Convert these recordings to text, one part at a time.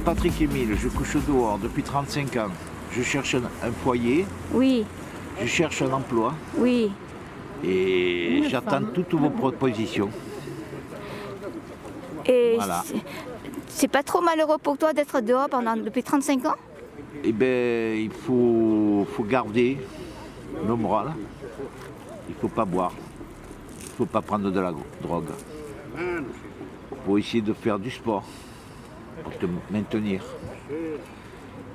Patrick Émile, je couche dehors depuis 35 ans. Je cherche un foyer, Oui, je cherche un emploi oui. et j'attends toutes vos propositions. Et Voilà. c'est pas trop malheureux pour toi d'être dehors depuis 35 ans? Eh bien, il faut garder le moral. Il ne faut pas boire. Il ne faut pas prendre de la drogue. Il faut essayer de faire du sport pour te maintenir.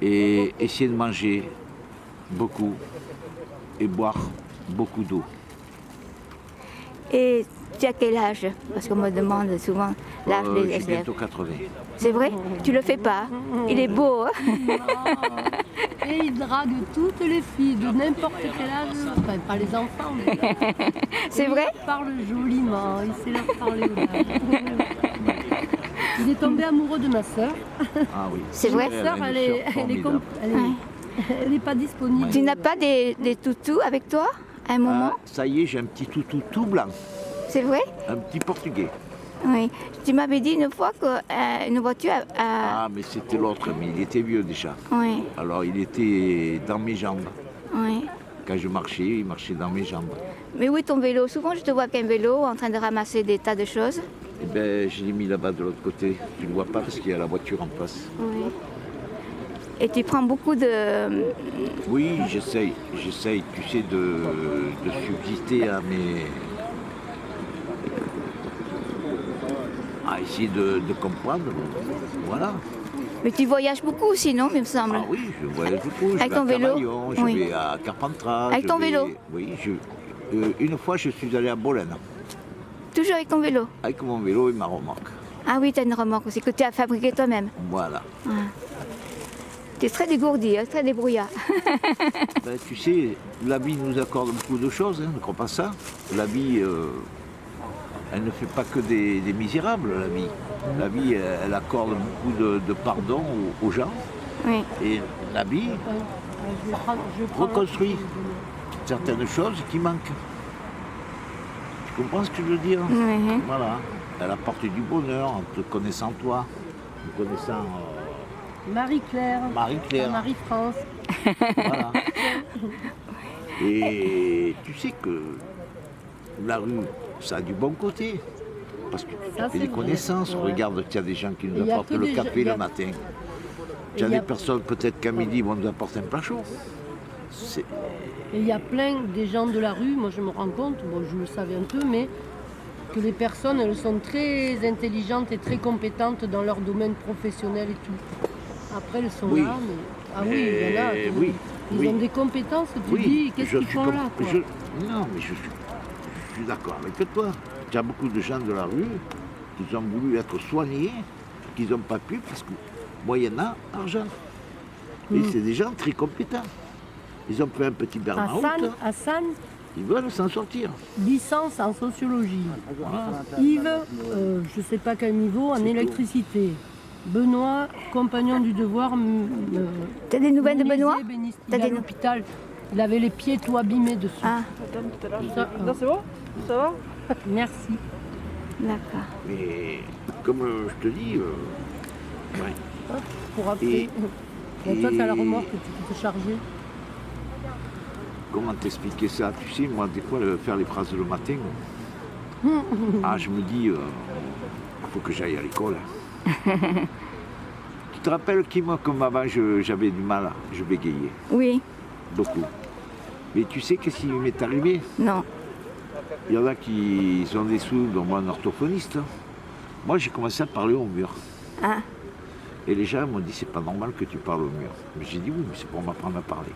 Et essayer de manger beaucoup et boire beaucoup d'eau. Et tu as quel âge? Parce qu'on me demande souvent l'âge des J'ai SDF. bientôt 80. C'est vrai? Tu le fais pas? Il est beau, hein? Et il drague toutes les filles de n'importe quel âge, enfin pas les enfants, mais C'est vrai? il parle joliment, il sait leur parler aux dames. Il est tombé amoureux de ma sœur. Ah oui. C'est Ma vrai? sœur, elle est pas disponible. Tu n'as pas des toutous avec toi à un moment? Ah, ça y est, j'ai un petit toutou tout blanc, C'est vrai? un petit portugais. Oui. Tu m'avais dit une fois qu'une voiture a... Ah, mais c'était l'autre, mais il était vieux déjà. Oui, Alors il était dans mes jambes. oui. Quand je marchais, il marchait dans mes jambes. Mais où est ton vélo? Souvent je te vois avec un vélo en train de ramasser des tas de choses. Eh bien, je l'ai mis là-bas de l'autre côté. Tu ne le vois pas parce qu'il y a la voiture en face. Oui. Et tu prends beaucoup de... Oui, j'essaye, tu sais, de subsister à à essayer de comprendre. Voilà. Mais tu voyages beaucoup aussi, non, il me semble? Ah oui, je voyage beaucoup. Je Avec vais ton à vélo? Cavaillon, je Oui. vais à Carpentras. Avec ton vélo? Oui, une fois, je suis allé à Bolène Toujours avec ton vélo? avec mon vélo et ma remorque. Ah oui, tu as une remorque aussi que tu as fabriquée toi-même. Voilà. Tu es très dégourdi, hein, très débrouillard. Ben, tu sais, la vie nous accorde beaucoup de choses, hein, ne crois pas ça. La vie, elle ne fait pas que des misérables, la vie. La vie, elle accorde beaucoup de pardon aux gens. Oui. Et la vie Je prends reconstruit certaines choses qui manquent. Tu comprends ce que je veux dire? Mhm. Voilà. Elle apporte du bonheur en te connaissant toi, en connaissant Marie-Claire, Marie-Claire. Marie-France. Voilà. Et tu sais que la rue, ça a du bon côté. Parce que tu Ça, fais c'est des vrai. connaissances. Ouais. Regarde qu'il y a des gens qui Et nous il y a apportent que le des café gens- il y le a- matin. Et Tu as il y a- des personnes, peut-être qu'à midi, vont nous apporter un plat chaud. C'est- Et il y a plein des gens de la rue, moi je me rends compte, bon je le savais un peu, mais que les personnes elles sont très intelligentes et très compétentes dans leur domaine professionnel et tout. Après elles sont Oui. là, mais ah oui, il y en a. Oui, Ils oui. ont des compétences, tu Oui, dis qu'est-ce je qu'ils suis font comme- là quoi. Non, mais je suis d'accord avec toi. Il y a beaucoup de gens de la rue qui ont voulu être soignés, qui n'ont pas pu parce que moyennant argent. Et c'est des gens très compétents. Ils ont fait un petit burn-out, Hassan, ils veulent s'en sortir. licence en sociologie. Yves, je ne sais pas quel niveau, en électricité. Benoît, compagnon du devoir. T'as des nouvelles de menuisier Benoît? ébéniste. T'as Il est à des nou- l'hôpital. Il avait les pieds tout abîmés dessus. Ah, Non, c'est bon? Ça va? Merci. d'accord. Mais comme je te dis, ouais. Pour après. Et- Bon, toi, tu as la et- remorque que tu peux te charger. Comment t'expliquer ça? Tu sais, moi, des fois, faire les phrases le matin, je me dis, il faut que j'aille à l'école. Tu te rappelles qui, moi, comme avant, j'avais du mal, je bégayais, Oui, beaucoup. Mais tu sais qu'est-ce qui m'est arrivé? non. Il y en a qui sont des sous, dont moi, un orthophoniste. Moi, j'ai commencé à parler au mur. Ah, Et les gens m'ont dit, c'est pas normal que tu parles au mur. Mais j'ai dit, oui, mais c'est pour m'apprendre à parler.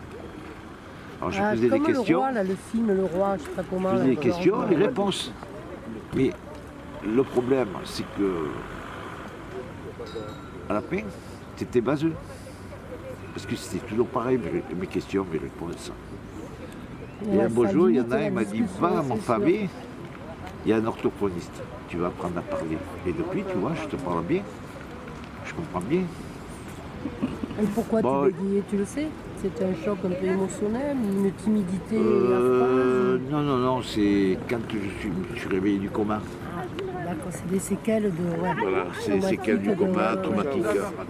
Alors je posais des comme questions. Le Roi, là, le film Le Roi, je sais pas comment. Je posais là, des questions, les réponses. Mais le problème, c'est que à la fin, c'était baseux. Parce que c'était toujours pareil, mes questions, mes réponses. Et un beau jour, il y en a un, il m'a dit, va à Montfavet, il y a un orthophoniste, tu vas apprendre à parler. Et depuis, tu vois, je te parle bien, je comprends bien. Et pourquoi Bon, tu bégayais, tu le sais? C'était un choc un peu émotionnel, une timidité à phase? Non, c'est quand je me suis réveillé du coma. D'accord, c'est des séquelles de... Ouais. Voilà, c'est des séquelles du coma, traumatique.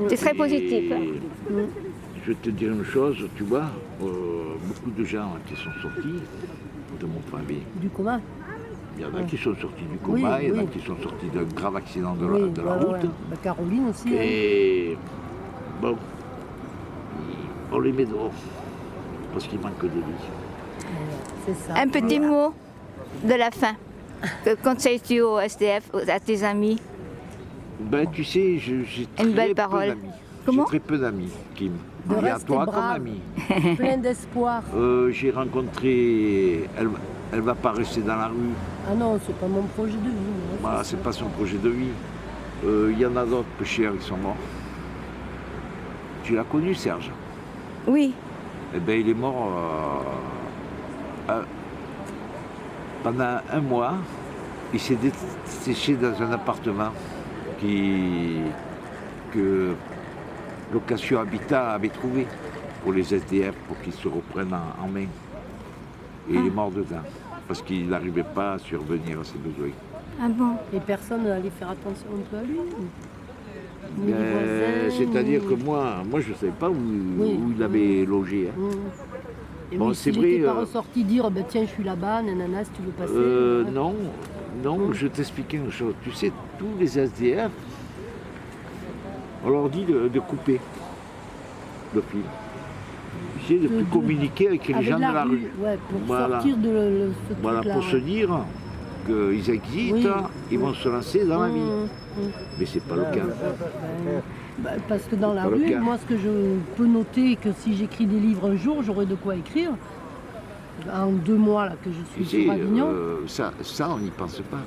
C'est très positif. Et je vais te dire une chose, tu vois, beaucoup de gens qui sont sortis de Montfavet, Du coma? il y en a qui sont sortis du coma, Oui, il y en a oui. qui sont sortis d'un grave accident de Oui, la ouais, route. ouais. Bah, Caroline aussi. Hein. Et bon, on les met dehors parce qu'il manque de lits. C'est ça. Un petit mot de la fin. Que conseilles-tu au SDF, à tes amis? Ben tu sais, j'ai très Une belle peu parole. d'amis. Comment? J'ai très peu d'amis, Kim. De Il y a rester toi comme brave. ami. Plein d'espoir. J'ai rencontré, elle va pas rester dans la rue. Ah non, c'est pas mon projet de vie. hein, Voilà, c'est c'est ça. pas son projet de vie. Il y en a d'autres peu chers, ils sont morts. Tu l'as connu, Serge? Oui. Eh ben, il est mort pendant un mois. Il s'est séché dans un appartement que Location Habitat avait trouvé pour les SDF, pour qu'ils se reprennent en main. Et il est mort dedans, parce qu'il n'arrivait pas à survenir à ses besoins. Ah bon? Et personne n'allait faire attention un peu à lui? Ni les voisins, C'est-à-dire ni- que moi je ne savais pas où Oui. il avait logé. Hein. Et Bon, oui, c'est s'il vrai, n'était pas ressorti dire ben, tiens, je suis là-bas, nanana, si tu veux passer. ouais. Non, je t'expliquais une chose. Tu sais, tous les SDF, on leur dit de couper le fil. Tu sais, de plus communiquer avec les Avec gens de la rue. Ouais, pour Voilà. sortir de ce Voilà, truc-là. pour se ouais. dire qu'ils existent, Oui. ils vont se lancer dans la vie. Mmh. Mais c'est pas le cas. Parce que dans la Pas le rue, cas. moi, ce que je peux noter, que si j'écris des livres un jour, j'aurai de quoi écrire. En 2 mois là, que je Tu suis sais, sur Avignon. ça, on n'y pense pas.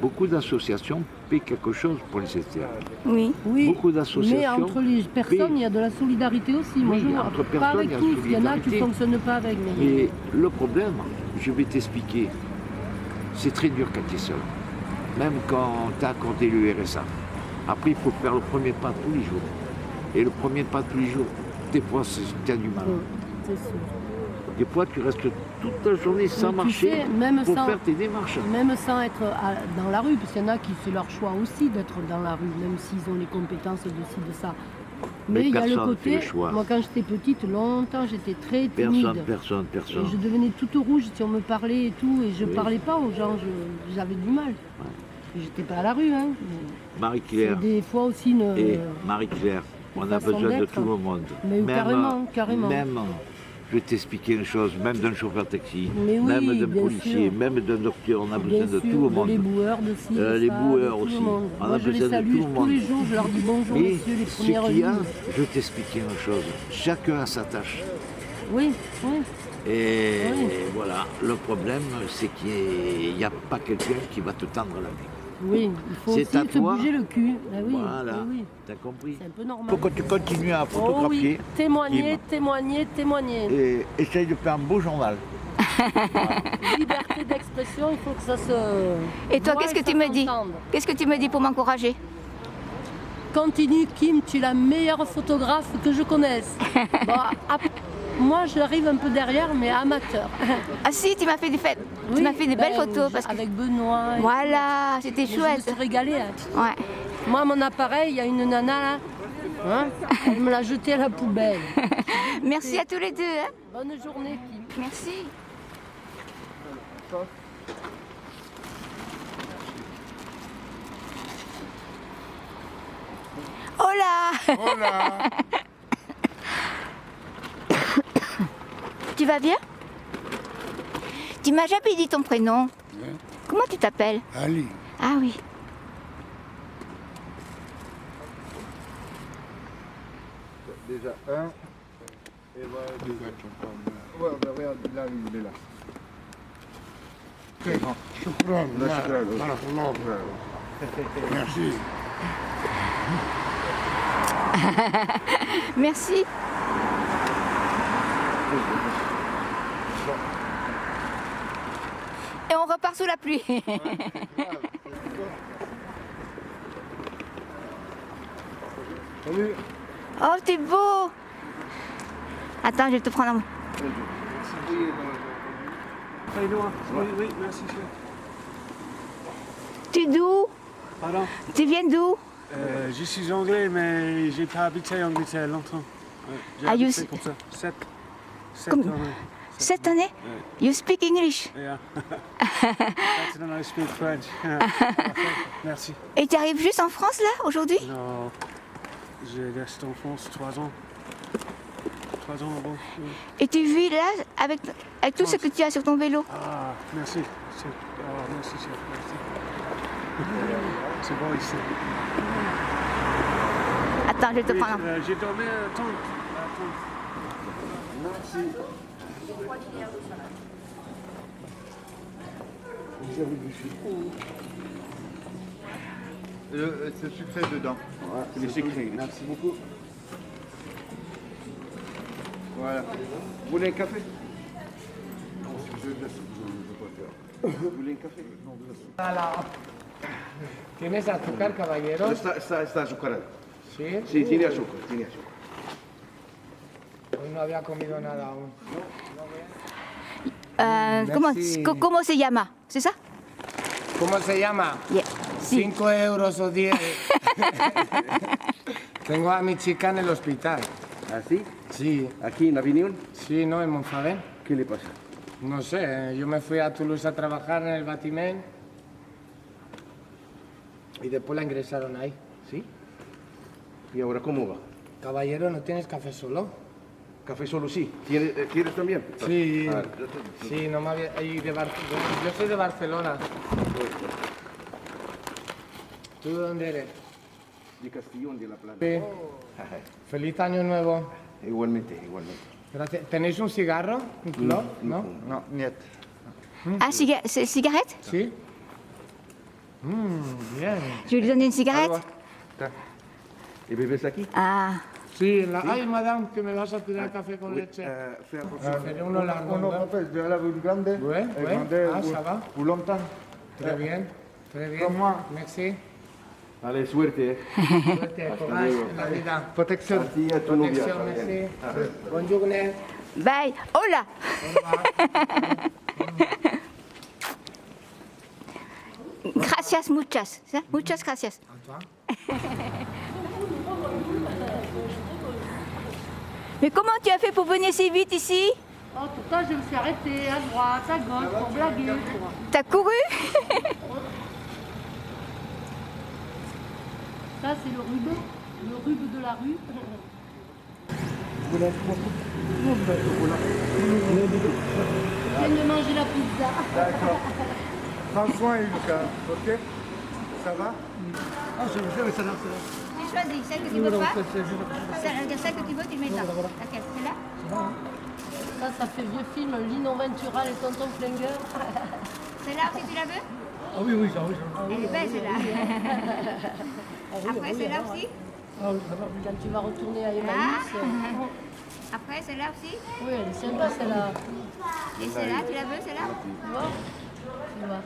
Beaucoup d'associations paient quelque chose pour les SDF. Oui. Oui, beaucoup d'associations mais entre les personnes, il y a de la solidarité aussi. Moi, Oui, je vois entre pas personnes, avec il y a tous. Il y en a qui solidarité. ne fonctionnent pas avec. Mais le problème, je vais t'expliquer, c'est très dur quand tu es seul. Même quand tu as accordé le RSA. Après, il faut faire le premier pas tous les jours. Et le premier pas tous les jours, des fois, tu as du mal. C'est sûr. Des fois, tu restes toute la journée sans Mais tu marcher sais, même pour sans- faire tes démarches. Même sans être dans la rue, parce qu'il y en a qui c'est leur choix aussi d'être dans la rue, même s'ils ont les compétences de ci, de ça. Mais Mais il y a le personne fait côté, le choix. moi quand j'étais petite, longtemps, j'étais très timide. Personne. Et je devenais toute rouge si on me parlait et tout, et je Oui. parlais pas aux gens, j'avais du mal. J'étais pas à la rue, hein. mais c'est Marie-Claire des fois aussi une... et Marie-Claire, on a façon besoin de d'être. tout le monde. Mais carrément. Même, je vais t'expliquer une chose, même d'un chauffeur taxi, Mais oui, même d'un bien policier, sûr. même d'un docteur, on a besoin Bien de sûr, tout le monde. les boueurs de ci, de Les ça, boueurs de tout aussi. le monde. On a Moi je les besoin de salue tout le tous monde. les jours, je leur dis bonjour Mais messieurs, les ce premières qu'il y a, lignes. je vais t'expliquer une chose, chacun a sa tâche. Oui. Et Oui. voilà, le problème, c'est qu'il n'y a pas quelqu'un qui va te tendre la main. Oui, il faut C'est aussi à se toi. bouger le cul. Ah oui, Voilà, oui. t'as compris. C'est un peu Il normal. faut que tu continues à Oh photographier oui, témoigner, Kim. témoigner. et essaye de faire un beau journal. Liberté d'expression, il faut que ça se... Et toi, voit qu'est-ce et que tu ça me dis? s'entende. Qu'est-ce que tu me dis pour m'encourager? Continue, Kim, tu es la meilleure photographe que je connaisse. Bon, moi, j'arrive un peu derrière, mais amateur. Ah si, tu m'as fait des belles photos. Parce que... Avec Benoît. et Voilà, c'était tout. Mais Je me chouette. suis régalée. Hein. Ouais. Moi, mon appareil, il y a une nana là. Hein, elle me l'a jeté à la poubelle. Merci à tous les deux. Hein. Bonne journée, Kim. Merci. Hola. Hola, Tu vas bien? Tu m'as jamais dit ton prénom. Hein? Comment tu t'appelles? Ali. Ah oui. Déjà un. Et voilà deux. Ouais, bah regarde, là, il est là. شكرا لا شكرا له. بارك الله فيك ميرسي Merci. Et on repart sous la pluie. Salut. Oh, t'es beau. Attends, je vais te prendre un mot. Oui, merci, chef. Tu es d'où? Pardon? Tu viens d'où? Je suis anglais, mais j'ai pas habité en Angleterre longtemps. J'ai Ah, you habité s- comme ça. Sept Comme- années. 7 années? You speak English. Yeah. Better than I speak French. Merci. Et tu arrives juste en France là, aujourd'hui? Non, j'ai resté en France 3 ans. 3 ans avant. Oui. Et tu vis là avec tout ce que tu as sur ton vélo? Ah, merci. Merci, chef. Merci. C'est bon ici. Attends, je vais te Oui, prendre un mot. j'ai dormi à tente. C'est sucré dedans. C'est le sucré. Merci beaucoup. Voilà. Vous voulez un café? Non, je ne peux pas faire. Vous voulez un café? Non, ¿Tienes azúcar, caballero? Está azucarado. Sí. Sí, tiene azúcar, tiene azúcar. Hoy no había comido nada aún. Comment, comment se llama? C'est ça? ¿Cómo se llama? Yeah. Sí. 5 euros o 10. Tengo a mi chica en el hospital. ¿Ah, sí? Sí, ¿Aquí en Avignon? sí, ¿no? En Monfabén. ¿Qué le pasa? No sé, yo me fui a Toulouse a trabajar en el Batimen y después la ingresaron ahí. ¿Sí? ¿Y ahora cómo va? Caballero, ¿no tienes café solo? Café solo sí. ¿Quieres también? Sí, Ah, sí, no me había... y de yo soy de Barcelona. ¿Tú de dónde eres? de Castellón de la Plana. Sí. Feliz año nuevo. Igualmente, igualmente. Gracias. ¿Tenéis un cigarro? ¿Un club? ¿No? No, niet. Ah, cigarette? ¿Sí? Bien. Je vais lui donner une cigarette. ¿Y bebes aquí? Ah, Sí, ay, madame, que me vas a tirar café con leche. Fais Sería uno largo. non, en fait, je vais à la rue grande. Ouais, et ouais. grande Ah, pour- ça va. Pour longtemps. Très bien. Très bien. Comme moi. Merci. Allez, suerte. Suerte, courage en la vida. Protección. A ti y a tu novia. Protección, merci. Bonjour. bye. Hola. Gracias, muchas. ¿Sí? Muchas gracias. À toi. Mais comment tu as fait pour venir si vite ici? Oh, pourtant, je me suis arrêtée à droite, à gauche, pour blaguer. Quoi. T'as couru? Ça, c'est le rube de la rue. Je viens de manger la pizza. Prends soin, Lucas. Ok? Ça va? Tu choisis celle que tu veux pas. Celle que tu veux, tu mets là. Laquelle? Celle-là? Ça fait vieux film, Lino Ventura, les tontons flingueurs. Celle-là aussi, tu la veux? Ah oui, oui, ça, oui. Elle est belle, celle-là. Après, celle-là aussi? Quand tu vas retourner à Là. Emmaüs. Après, celle-là aussi? Oui, elle est sympa celle-là. Et celle-là, tu la veux, celle-là? Tu vois Tu vois.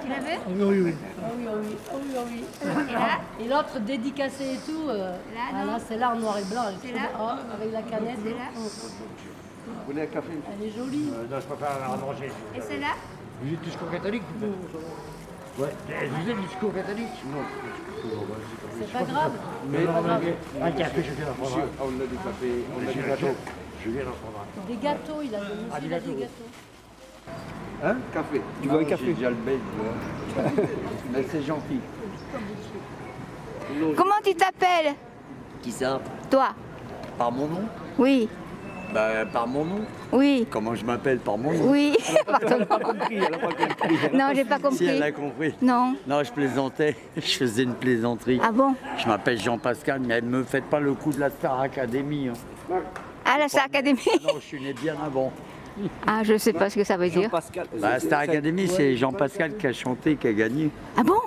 Tu la veux? Oui, oui, oui. Ah oui, ah oui, ah oui, ah oui. Et là? Et l'autre dédicacée et tout. non. Là, c'est là en noir et blanc. Elle est C'est trop là. belle. Oh, avec la canette. C'est là. Vous voulez un café? Elle est jolie. Non, je préfère la manger. Et celle-là? Vous êtes discours catholique, vous faites? Ouais. Vous êtes discours catholique? Non. C'est pas grave. Mais Un café, je viens d'en prendre un. on a du café, on a du gâteau. Je viens d'en prendre un. Des gâteaux, il a des monsieur, il a des gâteaux. Hein? Café. Tu veux un café? J'ai déjà le bec, mais c'est gentil. Comment tu t'appelles? Qui ça? Toi? Par mon nom? Oui. Bah, par mon nom. Oui. Comment je m'appelle par mon nom. Oui. Elle n'a pas compris, elle n'a pas compris. Non, j'ai pas compris. Si, elle a compris. Non. Non, je plaisantais, je faisais une plaisanterie. Ah bon? Je m'appelle Jean-Pascal, mais ne me faites pas le coup de la Star Academy. Hein. Ah, la Star Academy. Non, je suis né bien avant. Ah, je sais pas ce que ça veut dire. Bah, Star Academy, c'est Jean-Pascal qui a chanté, qui a gagné. Ah bon?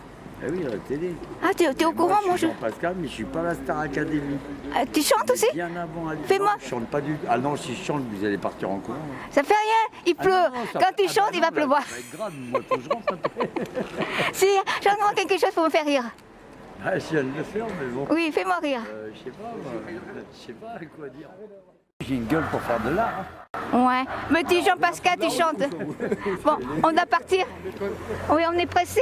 Ah oui, à la télé. Ah, t'es au courant, Je moi suis je... Jean-Pascal, mais je suis pas la Star Academy. Tu chantes aussi? Bien avant. Fais-moi. Non, je chante pas du tout. Ah non, si je chante, vous allez partir en courant. Ça fait rien, il pleut. Quand tu chantes, il va pleuvoir. Ça va être grave, moi, faut que je rentre après. Si, j'en ai quelque chose pour me faire rire. Ah, je viens de le faire, mais bon. Oui, fais-moi rire. Je sais pas, moi. Je sais pas quoi dire. J'ai une gueule pour faire de l'art. Hein. Ouais. Mais tu, Jean-Pascal, tu chantes. Bon, on doit partir. Oui, on est pressé.